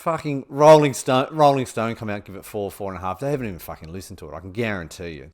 fucking Rolling Stone come out and give it 4.5. They haven't even fucking listened to it. I can guarantee you.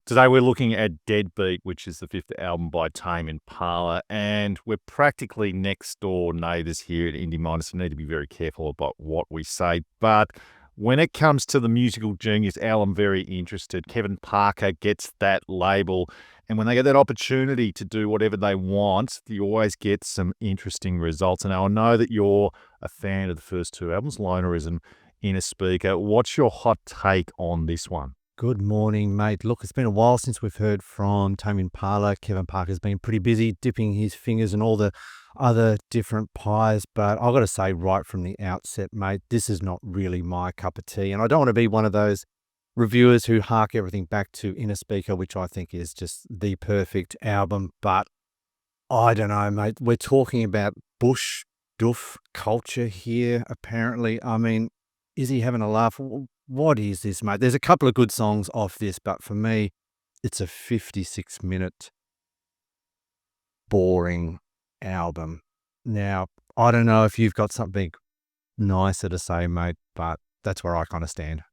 Today we're looking at Deadbeat, which is the fifth album by Tame Impala, and we're practically next door neighbours here at Indie Minus. So we need to be very careful about what we say. But when it comes to the musical genius, Al, I'm very interested. Kevin Parker gets that label, and when they get that opportunity to do whatever they want, you always get some interesting results. And I know that you're a fan of the first two albums, Lonerism, InnerSpeaker. What's your hot take on this one? Good morning, mate. Look, it's been a while since we've heard from Tame Impala. Kevin Parker's been pretty busy dipping his fingers in all the other different pies, but I've got to say right from the outset, mate, this is not really my cup of tea. And I don't want to be one of those reviewers who hark everything back to InnerSpeaker, which I think is just the perfect album. But I don't know, mate. We're talking about bush doof culture here, apparently. I mean, is he having a laugh? What is this, mate? There's a couple of good songs off this, but for me, it's a 56-minute boring album. Now, I don't know if you've got something nicer to say, mate, but that's where I kind of stand.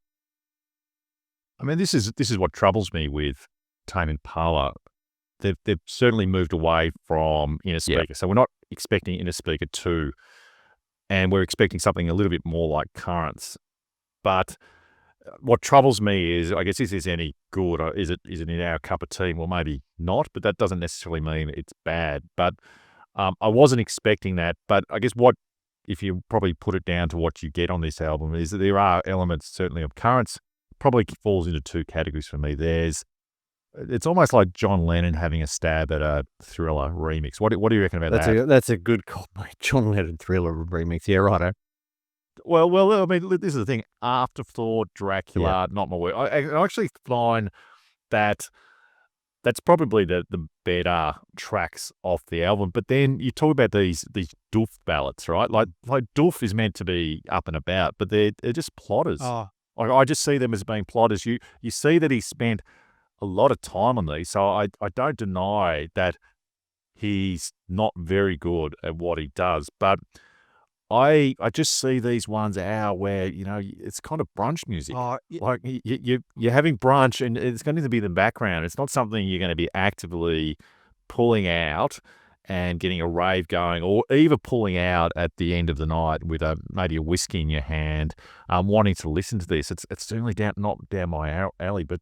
I mean, this is what troubles me with Tame Impala. They've certainly moved away from InnerSpeaker. So we're not expecting InnerSpeaker 2, and we're expecting something a little bit more like Currents. But what troubles me is, I guess, is this any good, or is it in our cup of tea? Well, maybe not, but that doesn't necessarily mean it's bad. But I wasn't expecting that. But I guess if you probably put it down to what you get on this album, is that there are elements certainly of Currents. Probably falls into two categories for me. It's almost like John Lennon having a stab at a Thriller remix. What do you reckon about that? That's a good call, mate. John Lennon Thriller remix. Yeah, righto. Well, I mean, this is the thing. Afterthought, Dracula, not my word. I actually find that's probably the better tracks off the album. But then you talk about these doof ballads, right? Like doof is meant to be up and about, but they're just plotters. Oh. I just see them as being plotters. You see that he spent a lot of time on these, so I don't deny that he's not very good at what he does, but I just see these ones out where, it's kind of brunch music. Oh, yeah. Like you're having brunch and it's going to be the background. It's not something you're going to be actively pulling out and getting a rave going, or even pulling out at the end of the night with maybe a whiskey in your hand, wanting to listen to this. It's certainly not down my alley, but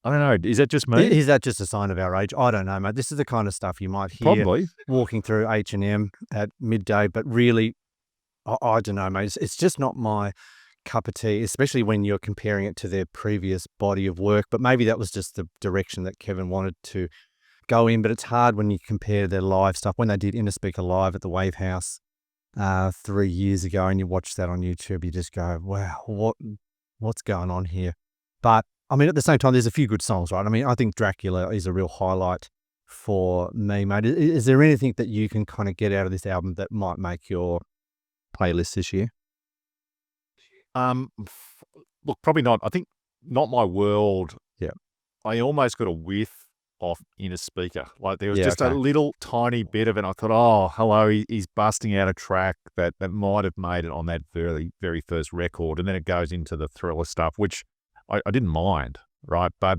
I don't know. Is that just me? Is that just a sign of our age? I don't know, mate. This is the kind of stuff you might hear Probably walking through H&M at midday, but really, I don't know, mate. It's just not my cup of tea, especially when you're comparing it to their previous body of work. But maybe that was just the direction that Kevin wanted to go in. But it's hard when you compare their live stuff. When they did InnerSpeaker live at the Wave House 3 years ago, and you watch that on YouTube, you just go, wow, what's going on here? But I mean, at the same time, there's a few good songs, right? I mean, I think Dracula is a real highlight for me, mate. Is there anything that you can kind of get out of this album that might make your playlist this year? Look, probably not. I think Not My World. Yeah. I almost got a whiff of InnerSpeaker. Like there was just a little tiny bit of it. I thought, oh, hello, he's busting out a track that might have made it on that very, very first record. And then it goes into the Thriller stuff, which I didn't mind, right? But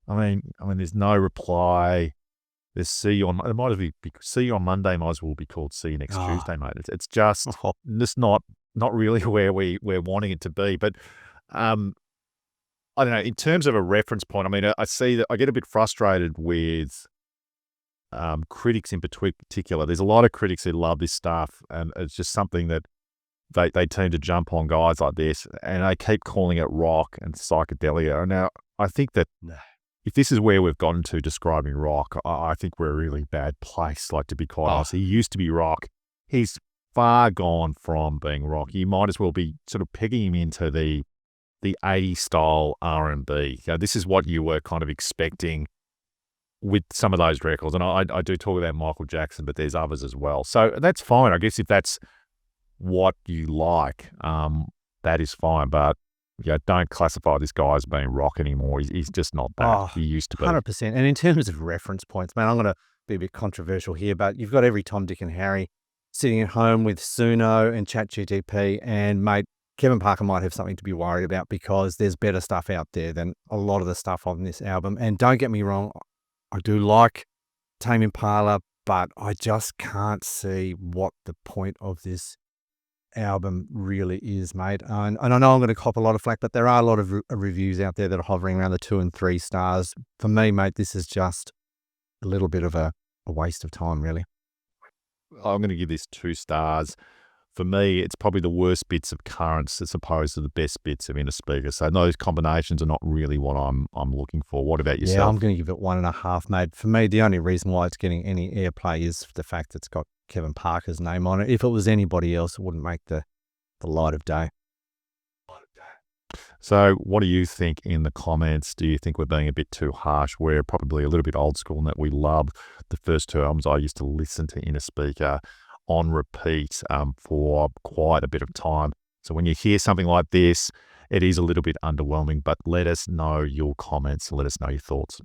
I mean, there's No Reply. There's See You on. It might as well be See You on Monday. Might as well be called See You Next Tuesday, mate. It's just not really where we're wanting it to be. But I don't know. In terms of a reference point, I mean, I see that I get a bit frustrated with critics in particular. There's a lot of critics who love this stuff, and it's just something that they tend to jump on guys like this, and they keep calling it rock and psychedelia. Now, I think that if this is where we've gotten to describing rock, I think we're a really bad place, like, to be quite honest. He used to be rock. He's far gone from being rock. You might as well be sort of pegging him into the 80s style R&B. This is what you were kind of expecting with some of those records. And I do talk about Michael Jackson, but there's others as well. So that's fine. I guess if that's what you like, that is fine. But don't classify this guy as being rock anymore. He's just not that. He used to be. 100%. And in terms of reference points, man, I'm going to be a bit controversial here, but you've got every Tom, Dick and Harry sitting at home with Suno and ChatGPT, and mate, Kevin Parker might have something to be worried about because there's better stuff out there than a lot of the stuff on this album. And don't get me wrong, I do like Tame Impala, but I just can't see what the point of this album really is, mate. And I know I'm going to cop a lot of flack, but there are a lot of reviews out there that are hovering around the 2 and 3 stars. For me, mate, this is just a little bit of a waste of time, really. I'm going to give this 2 stars. For me, it's probably the worst bits of Currents as opposed to the best bits of InnerSpeaker. So those combinations are not really what I'm looking for. What about yourself? Yeah, I'm going to give it 1.5, mate. For me, the only reason why it's getting any airplay is the fact that it's got Kevin Parker's name on it. If it was anybody else, it wouldn't make the light of day. So what do you think in the comments? Do you think we're being a bit too harsh? We're probably a little bit old school in that we love the first 2 albums. I used to listen to InnerSpeaker on repeat for quite a bit of time. So when you hear something like this, it is a little bit underwhelming, but let us know your comments. Let us know your thoughts.